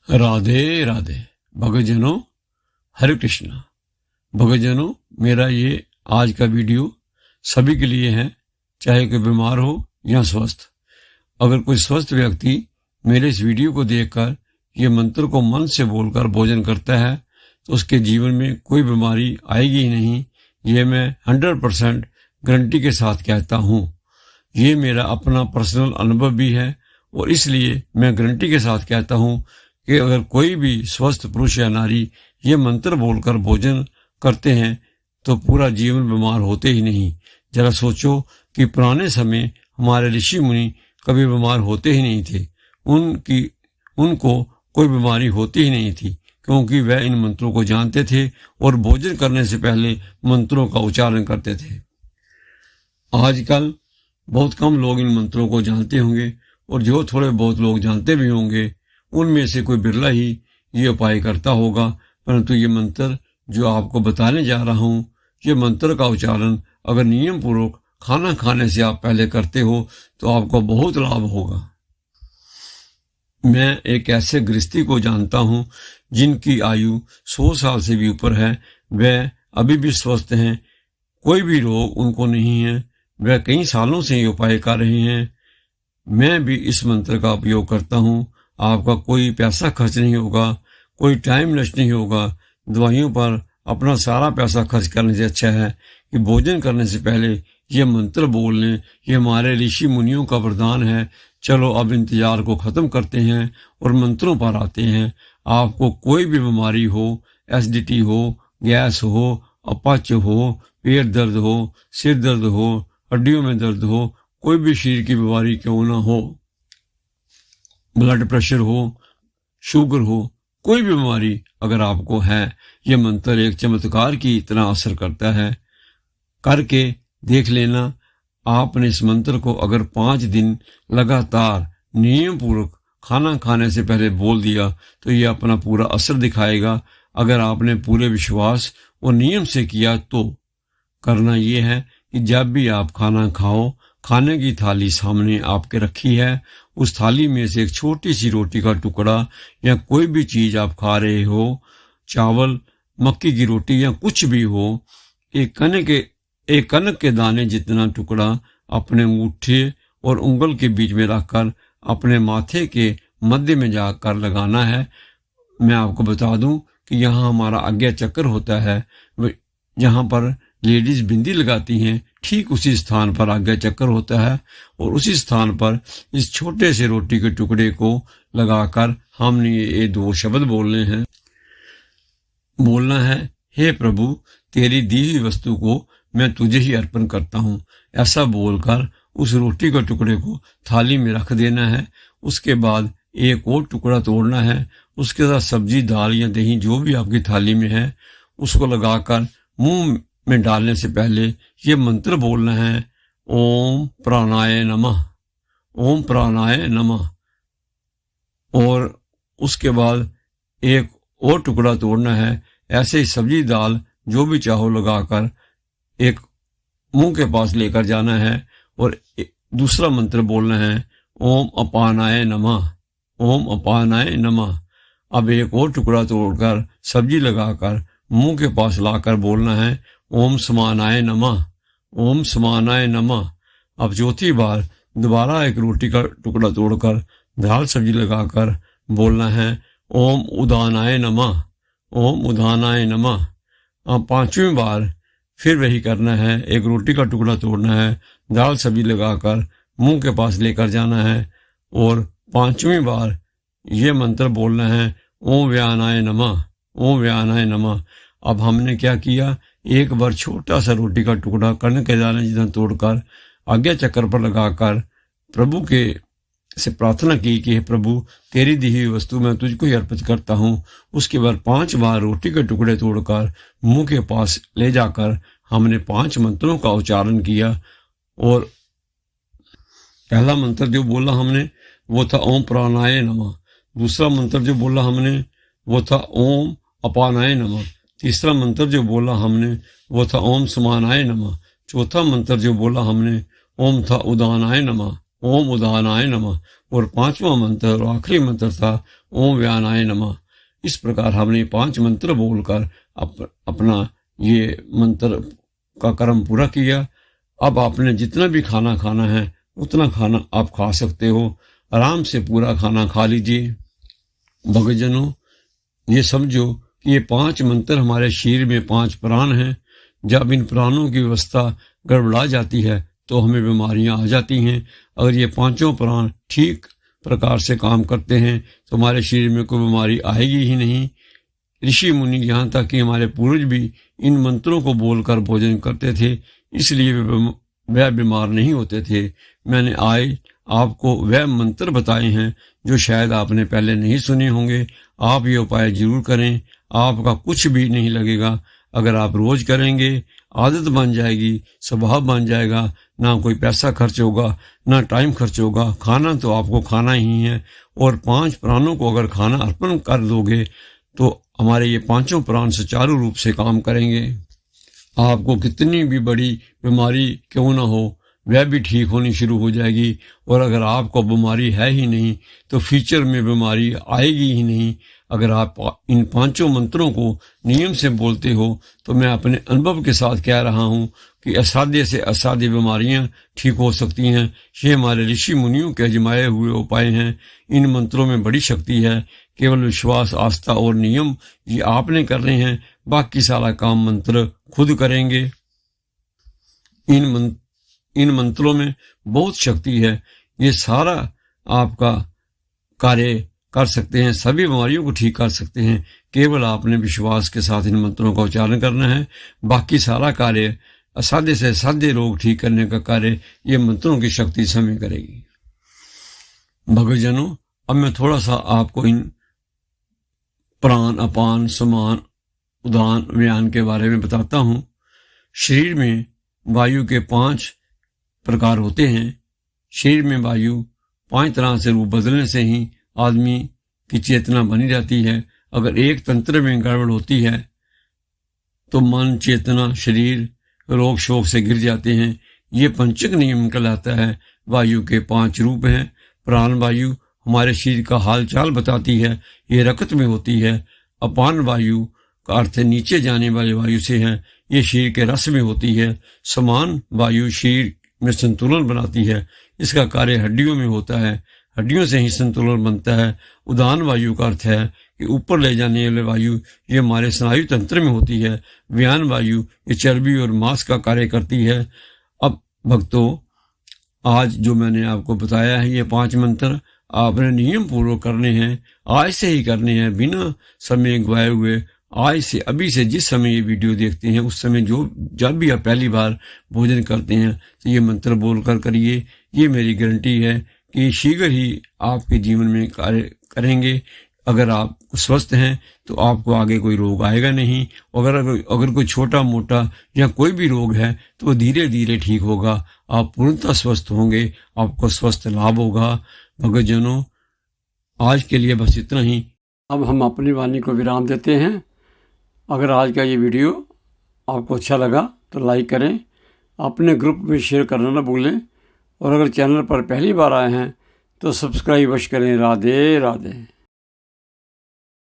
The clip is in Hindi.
राधे राधे। भक्तजनों, हरे कृष्णा। भक्तजनों, मेरा ये आज का वीडियो सभी के लिए है, चाहे कोई बीमार हो या स्वस्थ। अगर कोई स्वस्थ व्यक्ति मेरे इस वीडियो को देखकर ये मंत्र को मन से बोलकर भोजन करता है तो उसके जीवन में कोई बीमारी आएगी ही नहीं। ये मैं 100% गारंटी के साथ कहता हूँ। ये मेरा अपना पर्सनल अनुभव भी है और इसलिए मैं गारंटी के साथ कहता हूँ कि अगर कोई भी स्वस्थ पुरुष या नारी ये मंत्र बोलकर भोजन करते हैं तो पूरा जीवन बीमार होते ही नहीं। जरा सोचो कि पुराने समय हमारे ऋषि मुनि कभी बीमार होते ही नहीं थे। उनको कोई बीमारी होती ही नहीं थी क्योंकि वह इन मंत्रों को जानते थे और भोजन करने से पहले मंत्रों का उच्चारण करते थे। आजकल बहुत कम लोग इन मंत्रों को जानते होंगे और जो थोड़े बहुत लोग जानते भी होंगे उनमें से कोई बिरला ही ये उपाय करता होगा। परंतु ये मंत्र जो आपको बताने जा रहा हूँ, ये मंत्र का उच्चारण अगर नियम पूर्वक खाना खाने से आप पहले करते हो तो आपको बहुत लाभ होगा। मैं एक ऐसे गृहस्थी को जानता हूँ जिनकी आयु 100 साल से भी ऊपर है। वह अभी भी स्वस्थ हैं, कोई भी रोग उनको नहीं है। वह कई सालों से ये उपाय कर रहे हैं। मैं भी इस मंत्र का उपयोग करता हूँ। आपका कोई पैसा खर्च नहीं होगा, कोई टाइम नष्ट नहीं होगा। दवाइयों पर अपना सारा पैसा खर्च करने से अच्छा है कि भोजन करने से पहले ये मंत्र बोल लें। ये हमारे ऋषि मुनियों का वरदान है। चलो अब इंतजार को खत्म करते हैं और मंत्रों पर आते हैं। आपको कोई भी बीमारी हो, एसिडिटी हो, गैस हो, अपच हो, पेट दर्द हो, सिर दर्द हो, हड्डियों में दर्द हो, कोई भी शरीर की बीमारी क्यों ना हो, ब्लड प्रेशर हो, शुगर हो, कोई भी बीमारी अगर आपको है, यह मंत्र एक चमत्कार की तरह असर करता है। करके देख लेना। आपने इस मंत्र को अगर 5 दिन लगातार नियम पूर्वक खाना खाने से पहले बोल दिया तो यह अपना पूरा असर दिखाएगा। अगर आपने पूरे विश्वास और नियम से किया तो करना यह है कि जब भी आप खाना खाओ, खाने की थाली सामने आपके रखी है, उस थाली में से एक छोटी सी रोटी का टुकड़ा या कोई भी चीज आप खा रहे हो, चावल, मक्की की रोटी या कुछ भी हो, एक कनक के दाने जितना टुकड़ा अपने अंगूठे और उंगल के बीच में रखकर अपने माथे के मध्य में जाकर लगाना है। मैं आपको बता दूं कि यहाँ हमारा आज्ञा चक्र होता है, जहाँ पर लेडीज बिंदी लगाती हैं, ठीक उसी स्थान पर आज्ञा चक्र होता है और उसी स्थान पर इस छोटे से रोटी के टुकड़े को लगाकर हमने ये 2 शब्द बोलना है, हे प्रभु, तेरी दी हुई वस्तु को मैं तुझे ही अर्पण करता हूँ। ऐसा बोलकर उस रोटी के टुकड़े को थाली में रख देना है। उसके बाद एक और टुकड़ा तोड़ना है। उसके साथ सब्जी, दाल या दही जो भी आपकी थाली में है उसको लगाकर मुंह में डालने से पहले ये मंत्र बोलना है, ओम प्राणाय नमः, ओम प्राणाय नमः। और उसके बाद एक और टुकड़ा तोड़ना है। ऐसे ही सब्जी, दाल जो भी चाहो लगाकर एक मुंह के पास लेकर जाना है और दूसरा मंत्र बोलना है, ओम अपानाय नमः, ओम अपानाय नमः। अब एक और टुकड़ा तोड़कर सब्जी लगाकर मुंह के पास लाकर बोलना है, ओम समानाय नमः, ओम समानाय नमः। अब चौथी बार दोबारा एक रोटी का टुकड़ा तोड़कर दाल सब्जी लगाकर बोलना है, ओम उदानाय नमः, ओम उदानाय नमः। अब 5वीं बार फिर वही करना है। एक रोटी का टुकड़ा तोड़ना है, दाल सब्जी लगाकर मुंह के पास लेकर जाना है और 5वीं बार ये मंत्र बोलना है, ओम व्यानाय नमः, ओम व्यानाय नमः। अब हमने क्या किया, एक बार छोटा सा रोटी का टुकड़ा कर्ण के दाने जितना तोड़कर आज्ञा चक्र पर लगाकर प्रभु के से प्रार्थना की कि प्रभु, तेरी दी हुई वस्तु मैं तुझको ही अर्पित करता हूँ। उसके बाद 5 बार रोटी के टुकड़े तोड़कर मुंह के पास ले जाकर हमने 5 मंत्रों का उच्चारण किया। और पहला मंत्र जो बोला हमने वो था ओम प्राणाय नमः। दूसरा मंत्र जो बोला हमने वो था ओम अपानाय नमः। तीसरा मंत्र जो बोला हमने वो था ओम समानाय नमः। चौथा मंत्र जो बोला हमने ओम था उदानाय नमः, ओम उदानाय नमः। और 5वां मंत्र और आखिरी मंत्र था ओम व्यानाय नमः। इस प्रकार हमने 5 मंत्र बोलकर अपना ये मंत्र का कर्म पूरा किया। अब आपने जितना भी खाना खाना है उतना खाना आप खा सकते हो। आराम से पूरा खाना खा लीजिए। भक्तजनों, ये समझो कि ये 5 मंत्र हमारे शरीर में 5 प्राण हैं। जब इन प्राणों की व्यवस्था गड़बड़ा जाती है तो हमें बीमारियां आ जाती हैं। अगर ये 5 प्राण ठीक प्रकार से काम करते हैं तो हमारे शरीर में कोई बीमारी आएगी ही नहीं। ऋषि मुनि, यहाँ तक कि हमारे पूर्वज भी इन मंत्रों को बोलकर भोजन करते थे, इसलिए वह बीमार नहीं होते थे। मैंने आज आपको वह मंत्र बताए हैं जो शायद आपने पहले नहीं सुने होंगे। आप ये उपाय जरूर करें, आपका कुछ भी नहीं लगेगा। अगर आप रोज करेंगे, आदत बन जाएगी, स्वभाव बन जाएगा। ना कोई पैसा खर्च होगा, ना टाइम खर्च होगा। खाना तो आपको खाना ही है, और 5 प्राणों को अगर खाना अर्पण कर दोगे तो हमारे ये 5 प्राण सुचारू रूप से काम करेंगे। आपको कितनी भी बड़ी बीमारी क्यों ना हो, वह भी ठीक होनी शुरू हो जाएगी। और अगर आपको बीमारी है ही नहीं तो फ्यूचर में बीमारी आएगी ही नहीं। अगर आप इन 5 मंत्रों को नियम से बोलते हो तो मैं अपने अनुभव के साथ कह रहा हूँ कि असाध्य से असाध्य बीमारियां ठीक हो सकती हैं। ये हमारे ऋषि मुनियों के आजमाए हुए उपाय हैं। इन मंत्रों में बड़ी शक्ति है। केवल विश्वास, आस्था और नियम ये आपने करने हैं, बाकी सारा काम मंत्र खुद करेंगे। इन मंत्रों में बहुत शक्ति है। ये सारा आपका कार्य कर सकते हैं, सभी बीमारियों को ठीक कर सकते हैं। केवल आपने विश्वास के साथ इन मंत्रों का उच्चारण करना है। बाकी सारा कार्य, असाध्य से असाध्य रोग ठीक करने का कार्य ये मंत्रों की शक्ति समय करेगी। भक्तजनों, अब मैं थोड़ा सा आपको इन प्राण, अपान, समान, उदान, व्यान के बारे में बताता हूँ। शरीर में वायु के 5 प्रकार होते हैं। शरीर में वायु 5 तरह से रूप बदलने से ही आदमी की चेतना बनी रहती है। अगर एक तंत्र में गड़बड़ होती है तो मन, चेतना, शरीर रोग शोक से गिर जाते हैं। ये पंचक नियम कहलाता है। वायु के 5 रूप हैं। प्राण वायु हमारे शरीर का हाल चाल बताती है, ये रक्त में होती है। अपान वायु का अर्थ नीचे जाने वाले वायु से है, ये शरीर के रस में होती है। समान वायु शरीर में संतुलन बनाती है, इसका कार्य हड्डियों में होता है, हड्डियों से ही संतुलन बनता है। उदान वायु का अर्थ है कि ऊपर ले जाने वाले वायु, ये हमारे स्नायु तंत्र में होती है। व्यान वायु ये चर्बी और मांस का कार्य करती है। अब भक्तों, आज जो मैंने आपको बताया है ये 5 मंत्र आपने नियम पूर्वक करने हैं, आज से ही करने हैं, बिना समय गवाए हुए। आज से, अभी से जिस समय ये वीडियो देखते हैं उस समय जब भी आप पहली बार भोजन करते हैं तो ये मंत्र बोलकर करिए। ये मेरी गारंटी है कि शीघ्र ही आपके जीवन में कार्य करेंगे। अगर आप स्वस्थ हैं तो आपको आगे कोई रोग आएगा नहीं। अगर कोई छोटा मोटा या कोई भी रोग है तो वो धीरे धीरे ठीक होगा। आप पूर्णतः स्वस्थ होंगे, आपको स्वस्थ लाभ होगा। भक्तजनों, आज के लिए बस इतना ही। अब हम अपनी वाणी को विराम देते हैं। अगर आज का ये वीडियो आपको अच्छा लगा तो लाइक करें, अपने ग्रुप में शेयर करना ना भूलें, और अगर चैनल पर पहली बार आए हैं तो सब्सक्राइब अवश्य करें। राधे राधे।